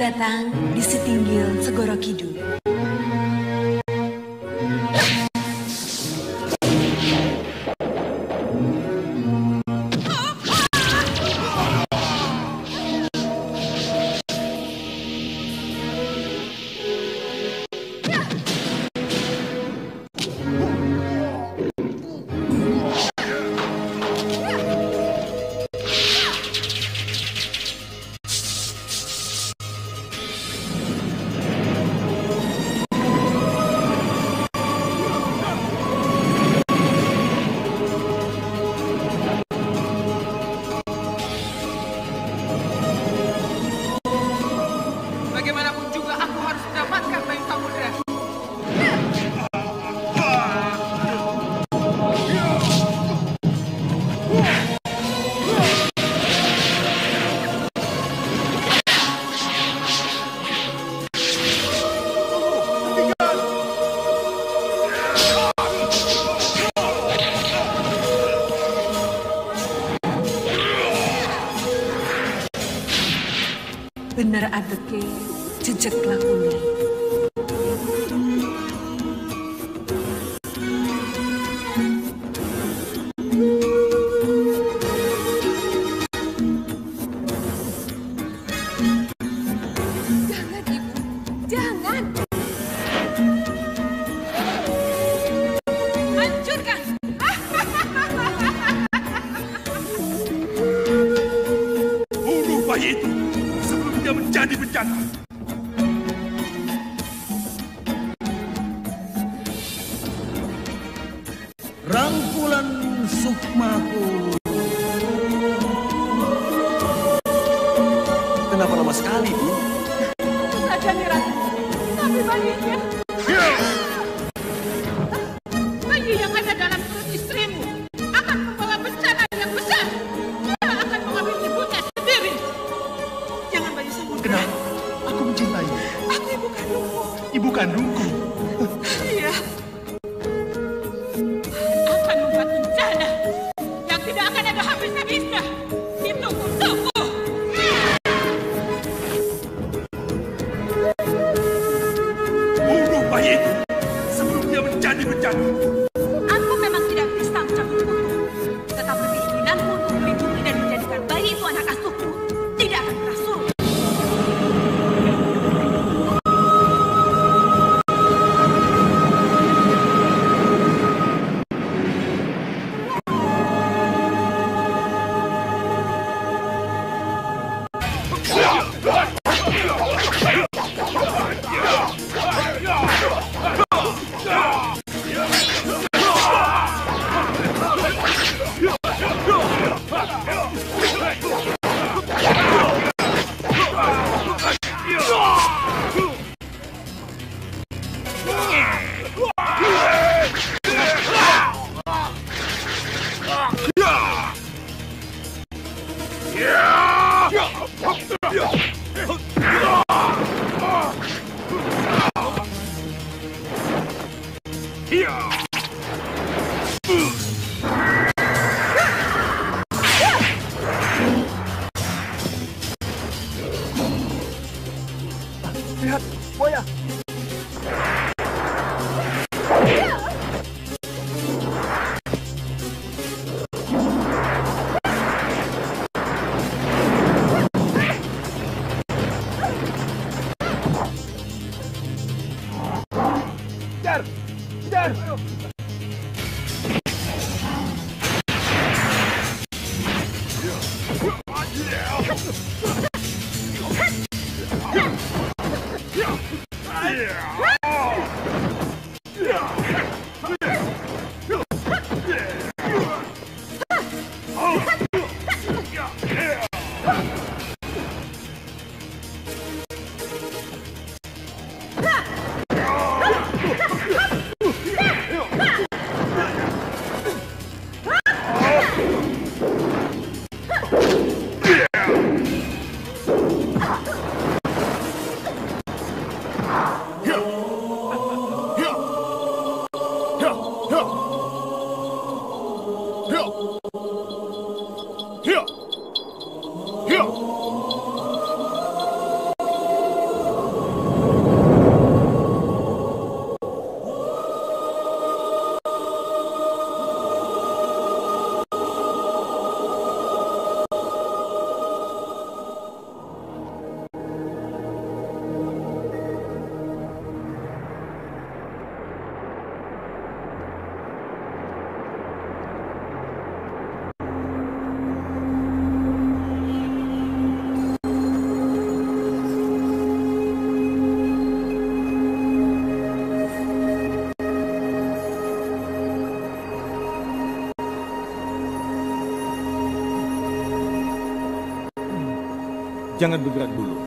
datang di Setinggil Segoro Kidul. Bener adeke jejak lakunya. Jangan, Ibu. Jangan. Hancurkan. Bunuh bayi itu sebelum dia menjadi bencana. Rangkulan sukmaku. Kenapa lama sekali, Bu? Saja nih, Ratu. Tapi bayinya. Bayi yang ada dalam perut istrimu akan membawa bencana yang besar. Dia akan mengambil ibunya sendiri. Jangan bayi sama. Kenapa? Aku mencintainya. Aku ibu kandungmu. Ibu kandungku. Iya. Akan membuat bencana yang tidak akan ada habis-habisnya. Ditunggu-tunggu. Bunuh bayi itu sebelum dia menjadi bencana. Aku memang tidak bisa mencampur hukum. Tetapi keinginanmu untuk melindungi dan menjadikan bayi itu anak asuhku tidak akan pernah surut. Lihat, buaya. Kejar! Kejar! Here! Jangan bergerak dulu.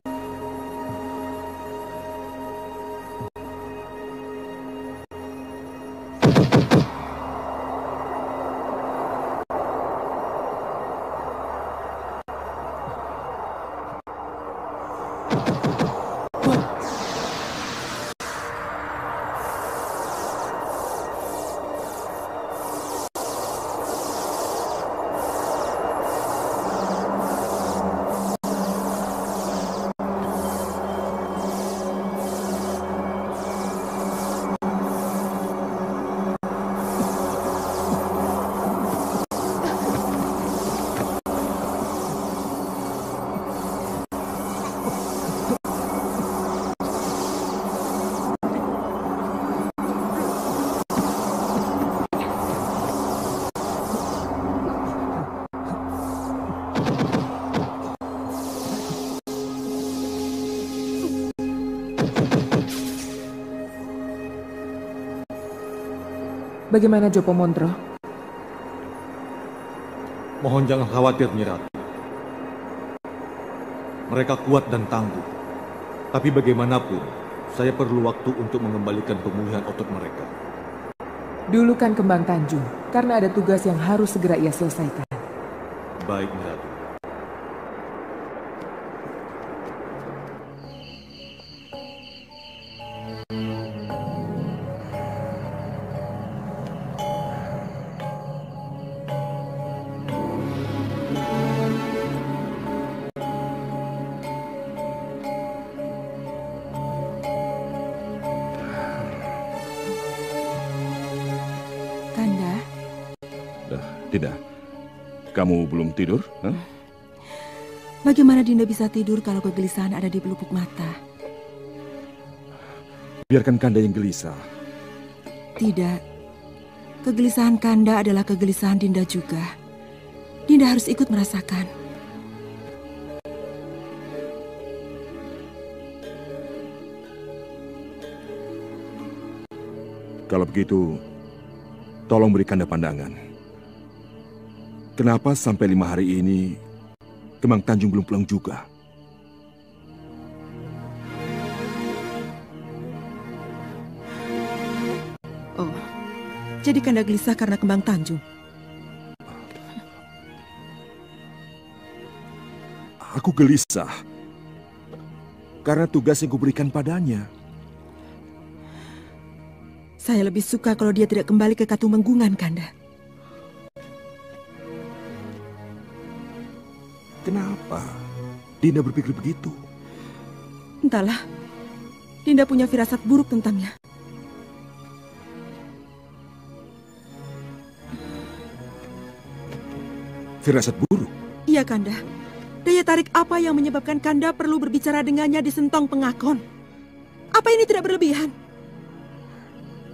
Bagaimana Jopo Mondro? Mohon jangan khawatir, Nyi Ratu. Mereka kuat dan tangguh. Tapi bagaimanapun, saya perlu waktu untuk mengembalikan pemulihan otot mereka. Dulu kan Kembang Tanjung, karena ada tugas yang harus segera ia selesaikan. Baik, Nyi Ratu. Dinda, kamu belum tidur? Huh? Bagaimana Dinda bisa tidur kalau kegelisahan ada di pelupuk mata? Biarkan Kanda yang gelisah. Tidak. Kegelisahan Kanda adalah kegelisahan Dinda juga. Dinda harus ikut merasakan. Kalau begitu, tolong beri Kanda pandangan. Kenapa sampai 5 hari ini Kembang Tanjung belum pulang juga? Oh, jadi Kanda gelisah karena Kembang Tanjung? Aku gelisah karena tugas yang kuberikan padanya. Saya lebih suka kalau dia tidak kembali ke Katumenggungan, Kanda. Kenapa Dinda berpikir begitu? Entahlah, Dinda punya firasat buruk tentangnya. Firasat buruk? Iya, Kanda. Daya tarik apa yang menyebabkan Kanda perlu berbicara dengannya di Sentong Pengakon? Apa ini tidak berlebihan?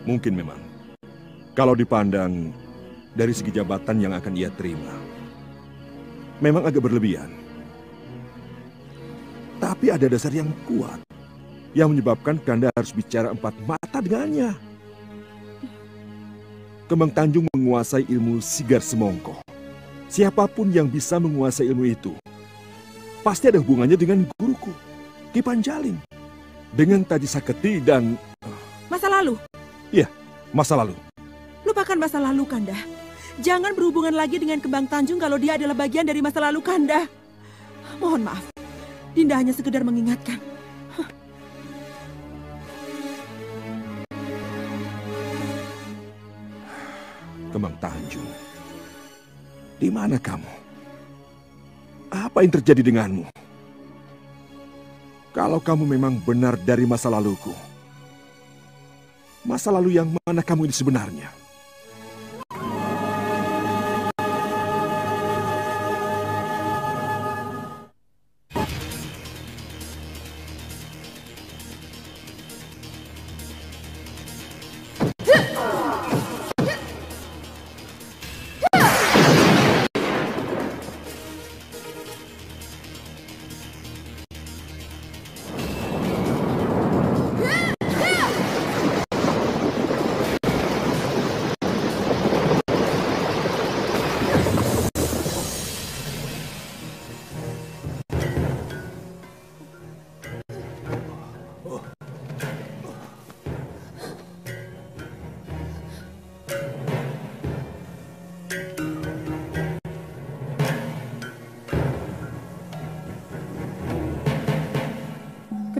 Mungkin memang. Kalau dipandang dari segi jabatan yang akan ia terima, memang agak berlebihan. Tapi ada dasar yang kuat yang menyebabkan Kanda harus bicara 4 mata dengannya. Kembang Tanjung menguasai ilmu Sigar Semongko. Siapapun yang bisa menguasai ilmu itu pasti ada hubungannya dengan guruku, Ki Panjaling, dengan Taji Saketi dan... Masa lalu? Iya, masa lalu. Lupakan masa lalu, Kanda. Jangan berhubungan lagi dengan Kembang Tanjung kalau dia adalah bagian dari masa lalu Kanda. Mohon maaf, Dinda hanya sekedar mengingatkan. Kembang Tanjung, di mana kamu? Apa yang terjadi denganmu? Kalau kamu memang benar dari masa laluku, masa lalu yang mana kamu ini sebenarnya?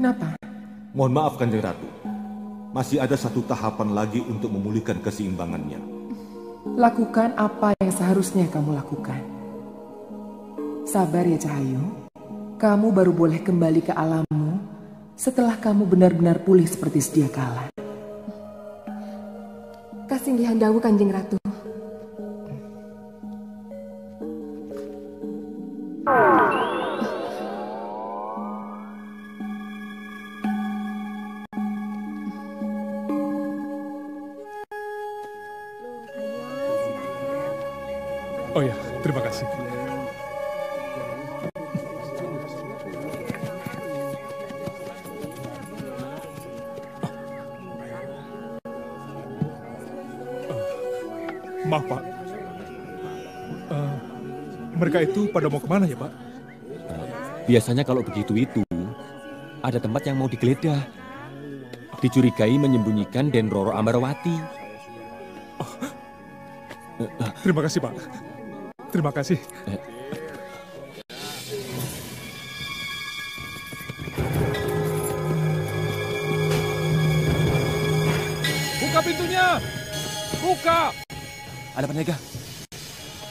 Kenapa? Mohon maaf Kanjeng Ratu. Masih ada satu tahapan lagi untuk memulihkan keseimbangannya. Lakukan apa yang seharusnya kamu lakukan. Sabar ya Cahayu. Kamu baru boleh kembali ke alammu setelah kamu benar-benar pulih seperti sedia kala. Kasinggihan dawuh Kanjeng Ratu. Oh ya, terima kasih. Maaf, Pak. Mereka itu pada mau kemana ya, Pak? Biasanya kalau begitu itu, ada tempat yang mau digeledah. Dicurigai menyembunyikan Den Roro Ambarwati. Terima kasih, Pak. Terima kasih. Buka pintunya! Buka! Ada penjaga.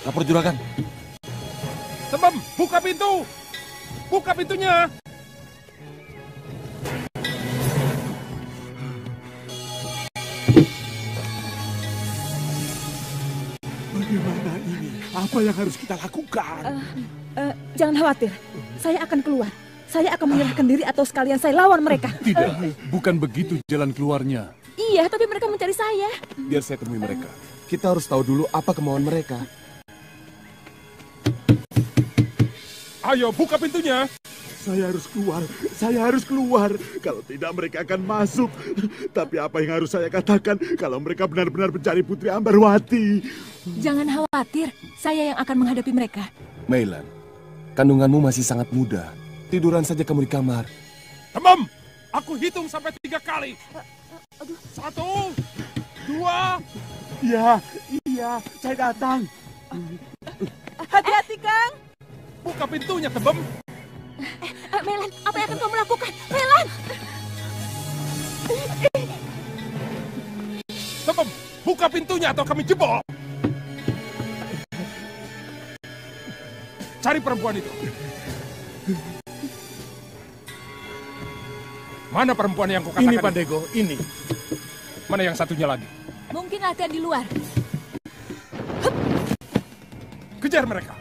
Lapor juragan. Tembem, buka pintu! Buka pintunya! Bagaimana ini? Apa yang harus kita lakukan? Jangan khawatir, saya akan keluar. Saya akan menyerahkan diri atau sekalian saya lawan mereka. Tidak, bukan begitu jalan keluarnya. Iya, tapi mereka mencari saya. Biar saya temui mereka. Kita harus tahu dulu apa kemauan mereka. Ayo, buka pintunya. Saya harus keluar. Saya harus keluar. Kalau tidak mereka akan masuk. Tapi apa yang harus saya katakan kalau mereka benar-benar mencari Putri Ambarwati? Jangan khawatir, saya yang akan menghadapi mereka. Meilan, kandunganmu masih sangat muda. Tiduran saja kamu di kamar. Tembem, aku hitung sampai 3 kali. 1, 2. Iya, saya datang. Hati-hati, Kang. Buka pintunya, Tembem. Melan, apa yang akan kamu lakukan? Melan! Tembem, buka pintunya atau kami jebol. Cari perempuan itu. Mana perempuan yang kukatakan? Ini, Pak Dego, ini. Mana yang satunya lagi? Mungkin latihan di luar. Kejar mereka.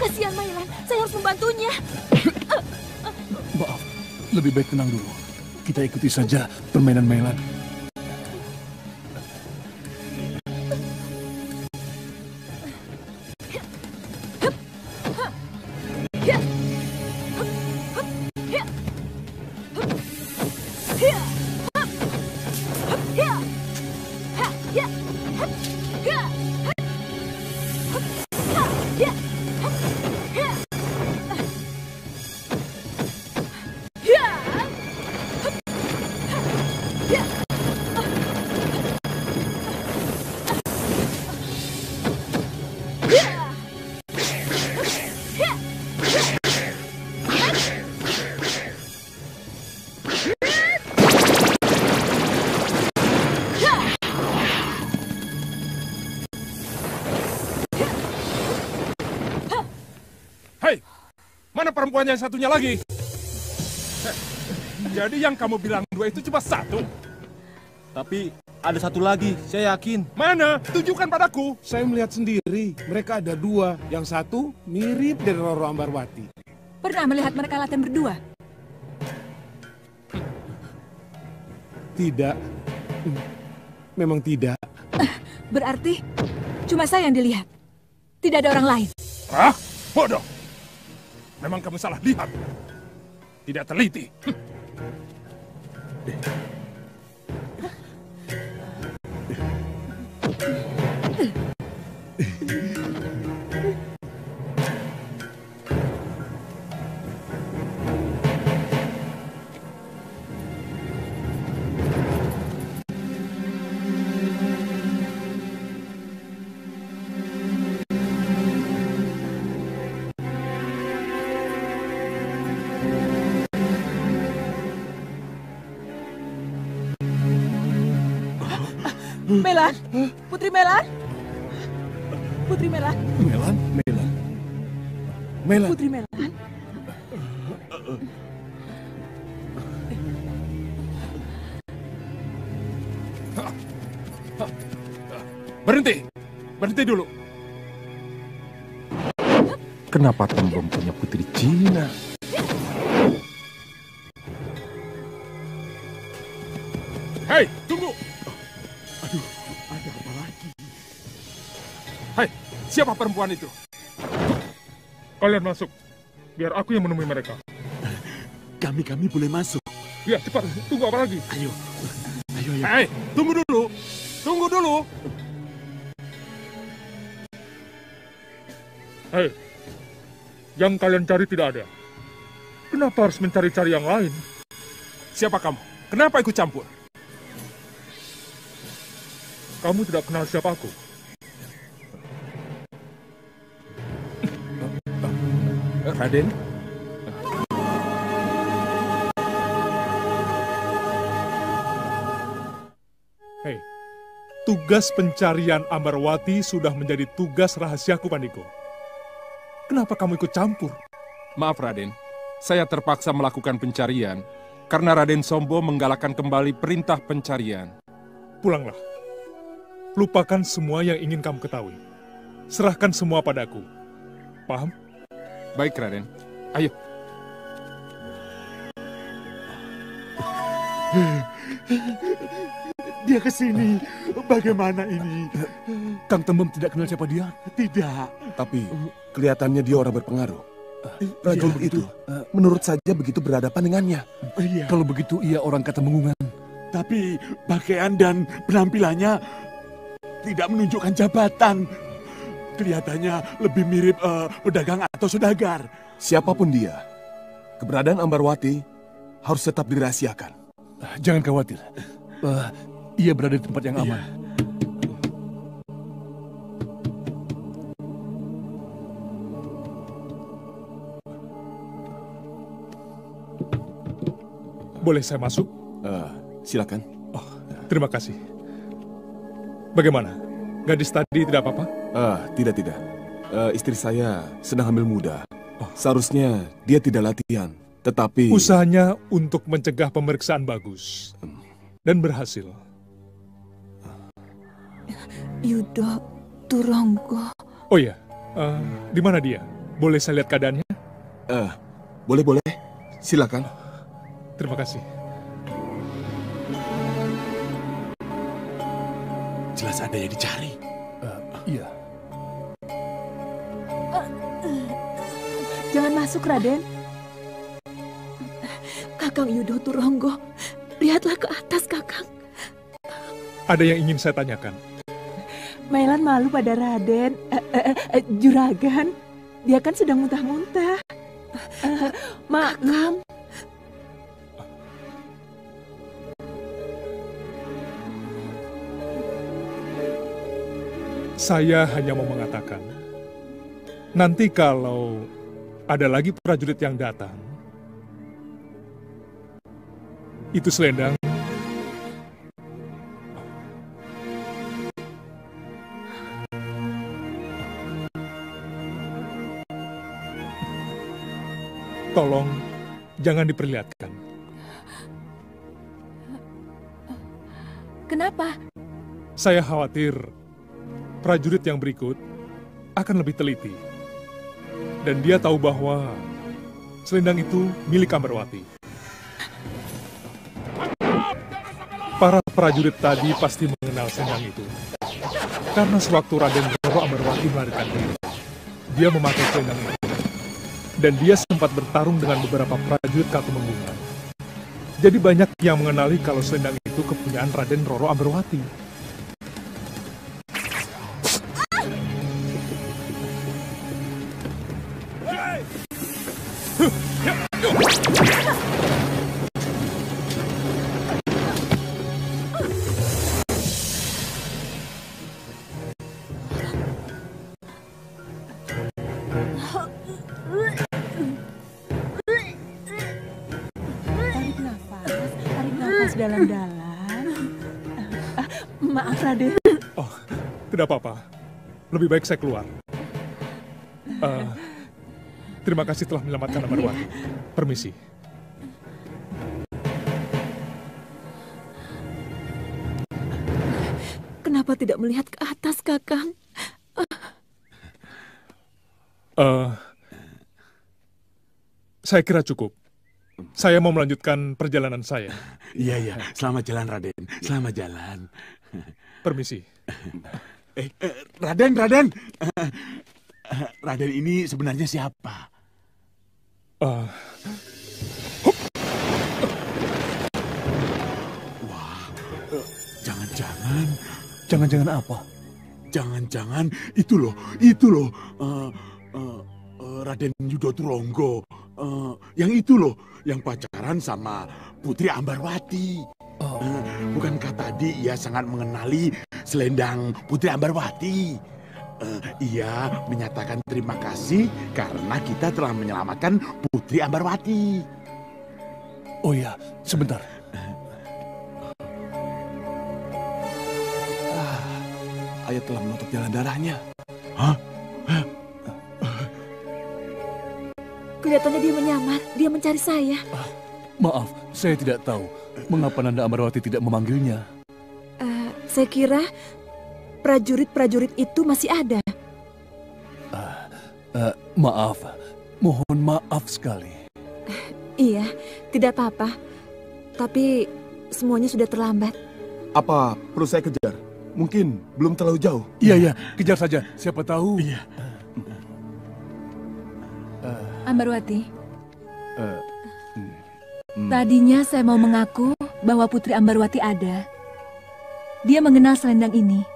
Kasihan Mailan, saya harus membantunya. Maaf, lebih baik tenang dulu. Kita ikuti saja permainan Mailan. Mana perempuan yang satunya lagi? Jadi yang kamu bilang 2 itu cuma 1? Tapi ada satu lagi, saya yakin. Mana? Tunjukkan padaku. Saya melihat sendiri, mereka ada 2. Yang satu mirip dari Roro Ambarwati. Pernah melihat mereka latihan berdua? Tidak. Memang tidak. Berarti cuma saya yang dilihat. Tidak ada orang lain. Hah? Bodoh. Memang kamu salah lihat. Tidak teliti. Melan? Putri Melan? Putri Melan? Melan? Melan? Putri Melan? Berhenti dulu. Kenapa Tembem punya putri Cina? Hei, tunggu! Aduh, ada apa lagi? Hei, siapa perempuan itu? Kalian masuk, biar aku yang menemui mereka. Kami boleh masuk. Ya, cepat, tunggu apa lagi? Ayo. Hei, tunggu dulu! Hei, yang kalian cari tidak ada. Kenapa harus mencari-cari yang lain? Siapa kamu? Kenapa ikut campur? Kamu tidak kenal siapa aku? Raden? Hei, tugas pencarian Ambarwati sudah menjadi tugas rahasiaku, Pandiko. Kenapa kamu ikut campur? Maaf, Raden. Saya terpaksa melakukan pencarian karena Raden Sombo menggalakkan kembali perintah pencarian. Pulanglah. Lupakan semua yang ingin kamu ketahui. Serahkan semua padaku. Paham? Baik, Raden. Ayo. Dia ke sini. Bagaimana ini? Kang Tembem tidak kenal siapa dia? Tidak. Tapi kelihatannya dia orang berpengaruh. Prajurit itu menurut saja begitu berhadapan dengannya. Iya. Kalau begitu ia orang Katemenggungan. Tapi pakaian dan penampilannya tidak menunjukkan jabatan. Kelihatannya lebih mirip pedagang atau saudagar. Siapapun dia, keberadaan Ambarwati harus tetap dirahasiakan. Jangan khawatir. Ia berada di tempat yang aman. Boleh saya masuk? Silakan. Oh, terima kasih. Bagaimana? Gadis tadi tidak apa-apa? Tidak. Istri saya sedang hamil muda. Seharusnya dia tidak latihan, tetapi... Usahanya untuk mencegah pemeriksaan bagus. Dan berhasil. Yudo Turonggo. Oh iya, di mana dia? Boleh saya lihat keadaannya? Boleh. Silakan. Terima kasih. Jelas ada yang dicari. Iya. Jangan masuk, Raden. Kakang Yudo Turonggo, lihatlah ke atas, Kakang. Ada yang ingin saya tanyakan. Melan malu pada Raden. Juragan, dia kan sedang muntah-muntah. Maklum. Saya hanya mau mengatakan, nanti kalau ada lagi prajurit yang datang, itu selendang tolong jangan diperlihatkan. Kenapa? Saya khawatir prajurit yang berikut akan lebih teliti. Dan dia tahu bahwa selendang itu milik Ambarwati. Para prajurit tadi pasti mengenal selendang itu. Karena sewaktu Raden Roro Ambarwati melarikan diri, dia memakai selendang itu. Dan dia sempat bertarung dengan beberapa prajurit Katemenggungan. Jadi banyak yang mengenali kalau selendang itu kepunyaan Raden Roro Ambarwati. Tarik nafas dalam-dalam. Maaf, Raden. Oh, tidak apa-apa. Lebih baik saya keluar. Terima kasih telah menyelamatkan Amarwati. Permisi. Kenapa tidak melihat ke atas, Kakang? Saya kira cukup. Saya mau melanjutkan perjalanan saya. Iya, selamat jalan Raden, selamat jalan. Permisi. Raden, Raden ini sebenarnya siapa? Wah, jangan-jangan apa? Jangan-jangan itu loh, Raden Yudo Turonggo. Yang itu loh, yang pacaran sama Putri Ambarwati. Bukankah tadi ia sangat mengenali selendang Putri Ambarwati? Ia menyatakan terima kasih karena kita telah menyelamatkan Putri Ambarwati. Oh ya, sebentar. Ayah telah menutup jalan darahnya. Hah? Kelihatannya dia menyamar, dia mencari saya. Maaf, saya tidak tahu mengapa Nanda Amarwati tidak memanggilnya. Saya kira prajurit-prajurit itu masih ada. Maaf, mohon maaf sekali. Iya, tidak apa-apa. Tapi semuanya sudah terlambat. Apa perlu saya kejar? Mungkin belum terlalu jauh. Iya, kejar saja. Siapa tahu. Iya. Ambarwati. Tadinya saya mau mengaku bahwa Putri Ambarwati ada. Dia mengenal selendang ini.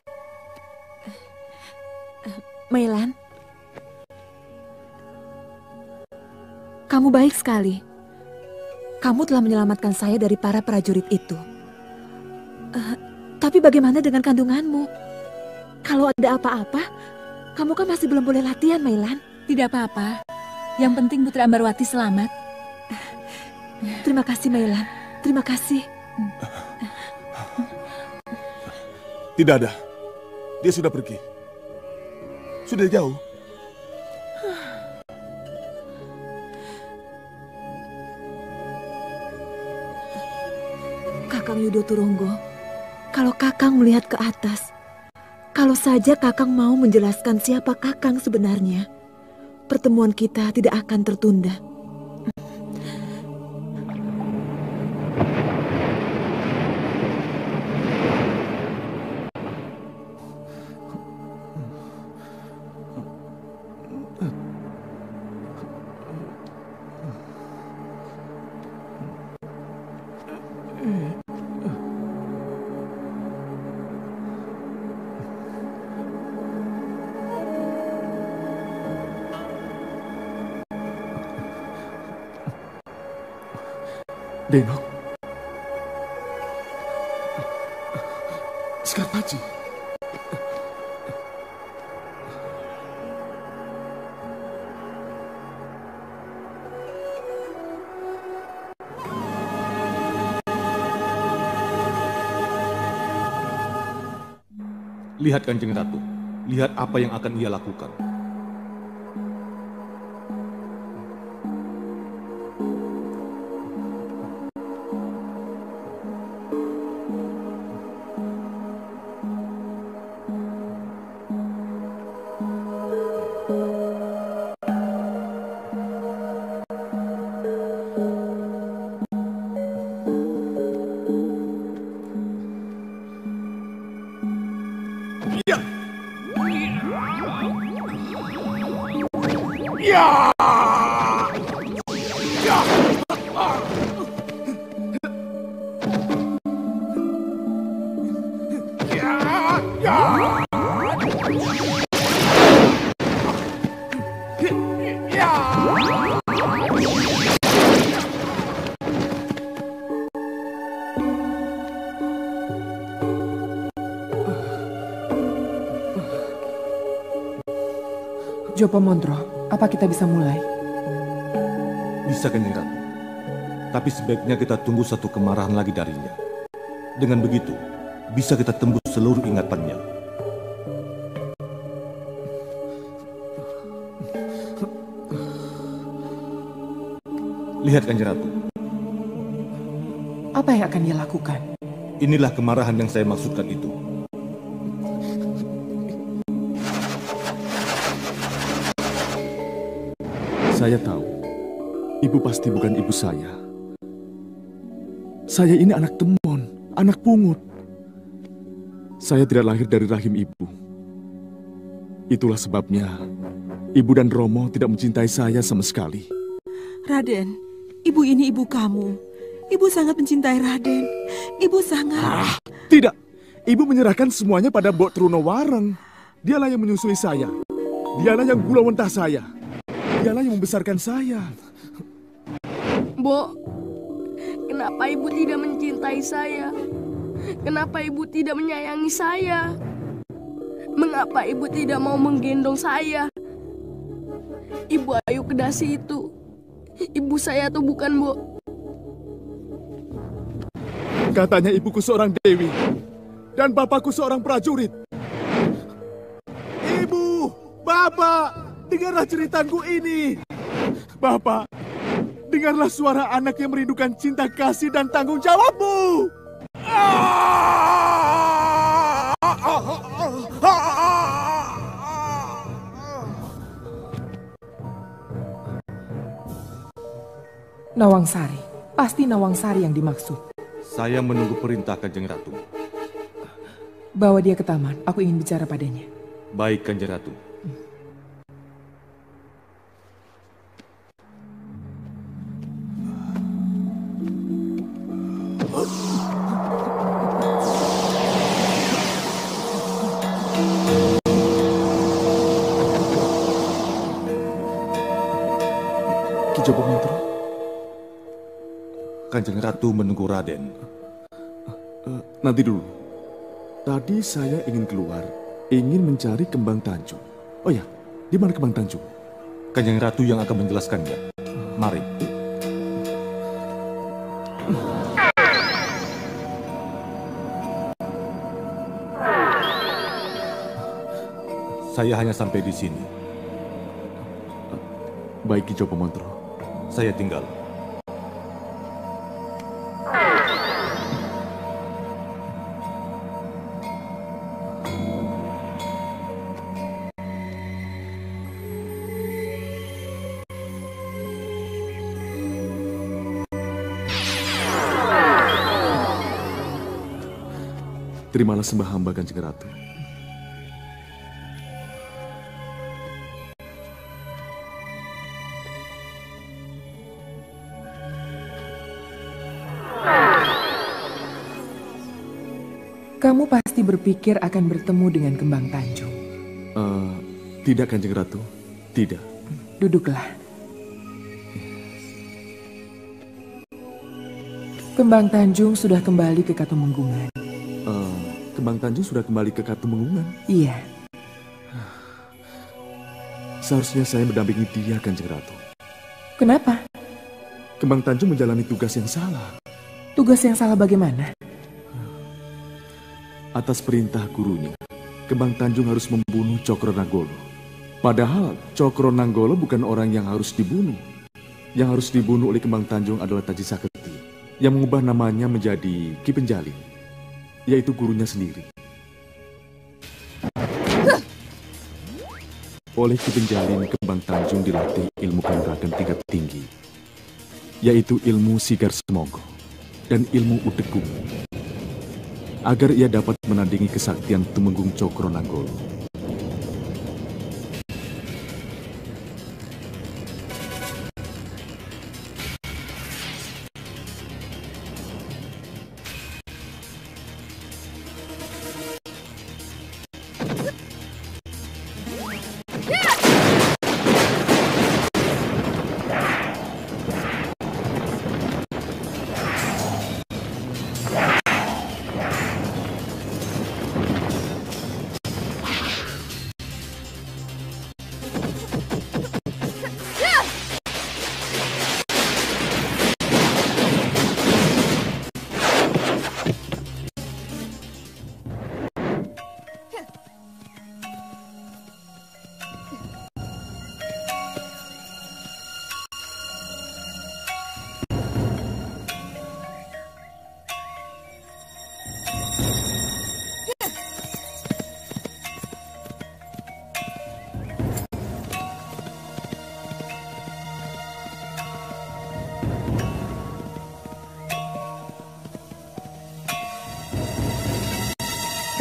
Mailan, kamu baik sekali. Kamu telah menyelamatkan saya dari para prajurit itu. Tapi bagaimana dengan kandunganmu? Kalau ada apa-apa, kamu kan masih belum boleh latihan, Mailan. Tidak apa-apa. Yang penting Putri Ambarwati selamat. Terima kasih, Mailan. Terima kasih. Tidak ada. Dia sudah pergi. Sudah jauh. Kakang Yudo Turonggo, kalau Kakang melihat ke atas, kalau saja Kakang mau menjelaskan siapa Kakang sebenarnya, pertemuan kita tidak akan tertunda. Denok. Skarpaci. Lihat Kanjeng Ratu, lihat apa yang akan ia lakukan. Jopo Mondro, apa kita bisa mulai? Bisa Kanjeng Ratu. Tapi sebaiknya kita tunggu satu kemarahan lagi darinya. Dengan begitu, bisa kita tembus seluruh ingatannya. Lihat Kanjeng Ratu. Apa yang akan dia lakukan? Inilah kemarahan yang saya maksudkan itu. Saya tahu, ibu pasti bukan ibu saya. Saya ini anak temon, anak pungut. Saya tidak lahir dari rahim ibu. Itulah sebabnya ibu dan Romo tidak mencintai saya sama sekali. Raden, ibu ini ibu kamu. Ibu sangat mencintai Raden. Ibu sangat... Tidak, ibu menyerahkan semuanya pada Mbok Trunowareng. Dialah yang menyusui saya. Dialah yang gula mentah saya. Dialah yang membesarkan saya. Mbok, kenapa ibu tidak mencintai saya? Kenapa ibu tidak menyayangi saya? Mengapa ibu tidak mau menggendong saya? Ibu Ayu Kedasi itu, ibu saya tuh bukan, Mbok. Katanya ibuku seorang dewi dan bapakku seorang prajurit. Ibu, Bapak, dengarlah ceritaku ini. Bapak, dengarlah suara anak yang merindukan cinta kasih dan tanggung jawabmu. Nawangsari, pasti Nawangsari yang dimaksud. Saya menunggu perintah Kanjeng Ratu. Bawa dia ke taman, aku ingin bicara padanya. Baik Kanjeng Ratu. Ki Jopomantro. Kanjeng Ratu menunggu Raden. Nanti dulu. Tadi saya ingin keluar, ingin mencari Kembang Tanjung. Oh ya, di mana Kembang Tanjung? Kanjeng Ratu yang akan menjelaskannya. Mari. Saya hanya sampai di sini. Baik Ki Jopomantro. Saya tinggal. Terimalah sembah hamba Kanjeng Ratu. Kamu pasti berpikir akan bertemu dengan Kembang Tanjung. Tidak Kanjeng Ratu, tidak. Duduklah. Kembang Tanjung sudah kembali ke Katumenggungan. Kembang Tanjung sudah kembali ke Katumenggungan? Iya. Seharusnya saya mendampingi dia, Kanjeng Ratu. Kenapa? Kembang Tanjung menjalani tugas yang salah. Tugas yang salah bagaimana? Atas perintah gurunya, Kembang Tanjung harus membunuh Cokronanggolo. Padahal Cokronanggolo bukan orang yang harus dibunuh. Yang harus dibunuh oleh Kembang Tanjung adalah Taji Saketi, yang mengubah namanya menjadi Ki Penjalin, yaitu gurunya sendiri. Oleh Ki Penjalin, Kembang Tanjung dilatih ilmu kanuragan tingkat tinggi, yaitu ilmu Sigar Semongko dan ilmu Udegung, agar ia dapat menandingi kesaktian Tumenggung Cokronanggolo.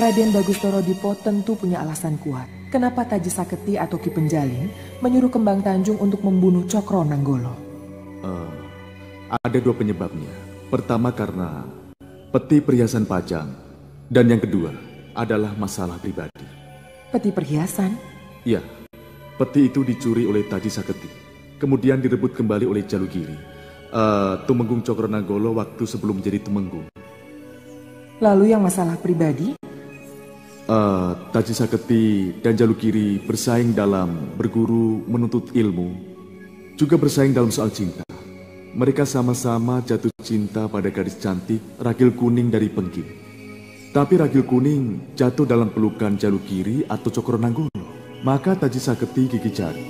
Raden Bagustoro Dipo tentu punya alasan kuat. Kenapa Taji Saketi atau Ki Penjalin menyuruh Kembang Tanjung untuk membunuh Cokro Nanggolo? Ada dua penyebabnya. Pertama karena peti perhiasan Pajang. Dan yang kedua adalah masalah pribadi. Peti perhiasan? Ya, peti itu dicuri oleh Taji Saketi. Kemudian direbut kembali oleh Jalugiri. Tumenggung Cokro Nanggolo waktu sebelum menjadi Tumenggung. Lalu yang masalah pribadi? Taji Saketi dan Jalugiri bersaing dalam berguru menuntut ilmu, juga bersaing dalam soal cinta. Mereka sama-sama jatuh cinta pada gadis cantik Ragil Kuning dari Pengging. Tapi Ragil Kuning jatuh dalam pelukan Jalugiri atau Cokro Nanggolo. Maka Taji Saketi gigit jari.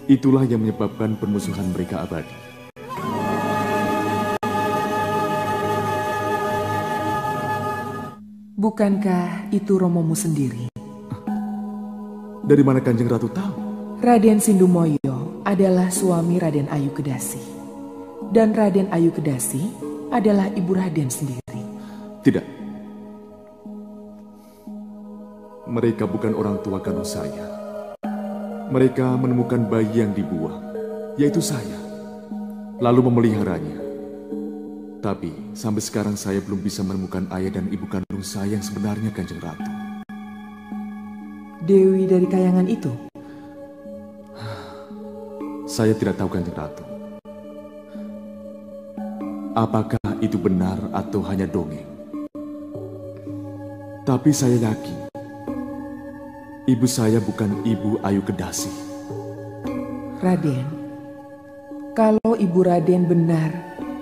Itulah yang menyebabkan permusuhan mereka abadi. Bukankah itu Romomu sendiri? Dari mana Kanjeng Ratu tahu? Raden Sindumoyo adalah suami Raden Ayu Kedasi. Dan Raden Ayu Kedasi adalah ibu Raden sendiri. Tidak. Mereka bukan orang tua kandung saya. Mereka menemukan bayi yang dibuang, yaitu saya, lalu memeliharanya. Tapi sampai sekarang saya belum bisa menemukan ayah dan ibu kandung saya yang sebenarnya, Kanjeng Ratu. Dewi dari Kayangan itu? Saya tidak tahu, Kanjeng Ratu. Apakah itu benar atau hanya dongeng? Tapi saya yakin ibu saya bukan ibu Ayu Kedasi. Raden, kalau ibu Raden benar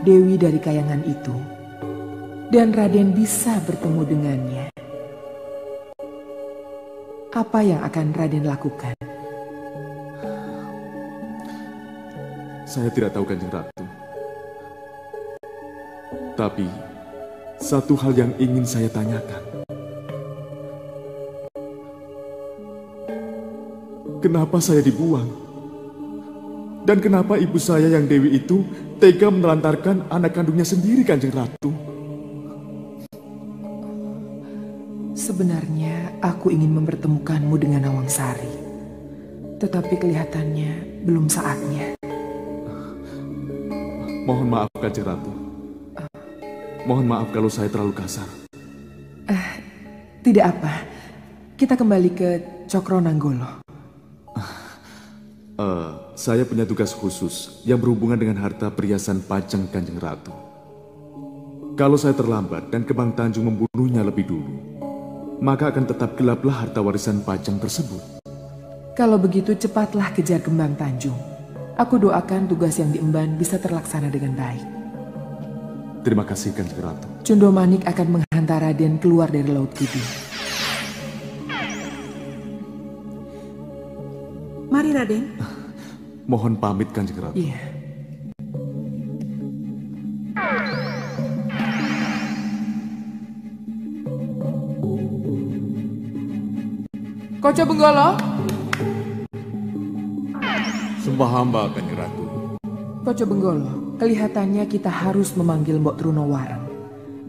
Dewi dari Kayangan itu, dan Raden bisa bertemu dengannya, apa yang akan Raden lakukan? Saya tidak tahu, Kanjeng Ratu. Tapi satu hal yang ingin saya tanyakan. Kenapa saya dibuang? Dan kenapa ibu saya yang Dewi itu tega menelantarkan anak kandungnya sendiri, Kanjeng Ratu? Sebenarnya aku ingin mempertemukanmu dengan Nawang Sari. Tetapi kelihatannya belum saatnya. Mohon maaf, Kanjeng Ratu. Mohon maaf kalau saya terlalu kasar. Tidak apa. Kita kembali ke Cokro Nanggolo. Saya punya tugas khusus yang berhubungan dengan harta perhiasan Pajang, Kanjeng Ratu. Kalau saya terlambat dan Kembang Tanjung membunuhnya lebih dulu, maka akan tetap gelaplah harta warisan Pajang tersebut. Kalau begitu cepatlah kejar Kembang Tanjung. Aku doakan tugas yang diemban bisa terlaksana dengan baik. Terima kasih, Kanjeng Ratu. Cundo Manik akan menghantar Raden keluar dari Laut Kidul. Mari, Raden. Mohon pamit, Kanjeng Ratu. Iya. Koco Benggolo. Sembah hamba, Kanjeng Ratu. Koco Benggolo, kelihatannya kita harus memanggil Mbok Trunowareng.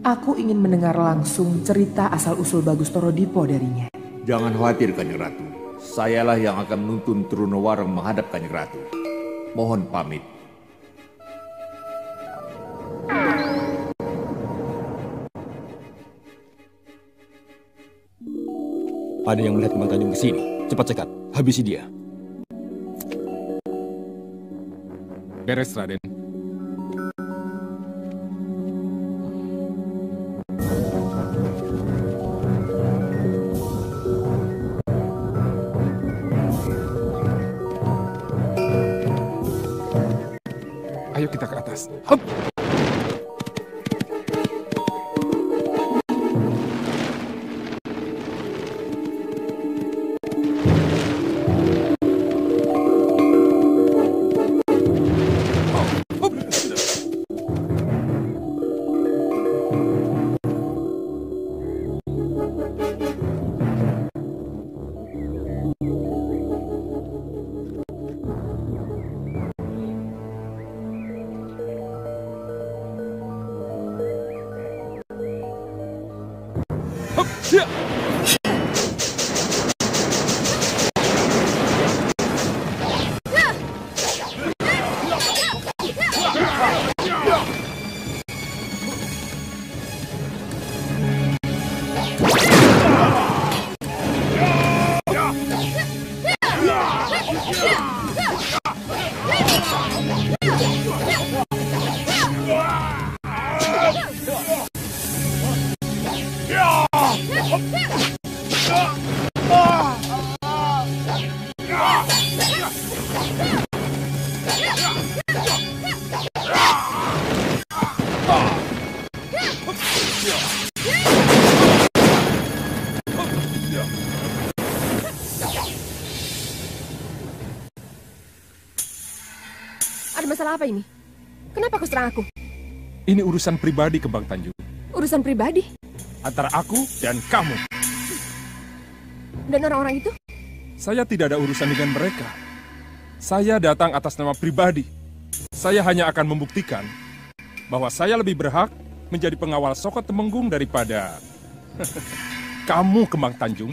Aku ingin mendengar langsung cerita asal-usul Bagustoro Dipo darinya. Jangan khawatir, Kanjeng Ratu. Sayalah yang akan menuntun Trunowareng menghadap Kanjeng Ratu. Mohon pamit. Ada yang melihat Kembang Tanjung ke sini. Cepat cekat, habisi dia. Beres, Raden. Ayo kita ke atas. Hup! Ada masalah apa ini? Kenapa kau serang aku? Ini urusan pribadi, Kembang Tanjung. Urusan pribadi? Antara aku dan kamu. Dan orang-orang itu? Saya tidak ada urusan dengan mereka. Saya datang atas nama pribadi. Saya hanya akan membuktikan bahwa saya lebih berhak menjadi pengawal Soko Temenggung daripada kamu, Kembang Tanjung.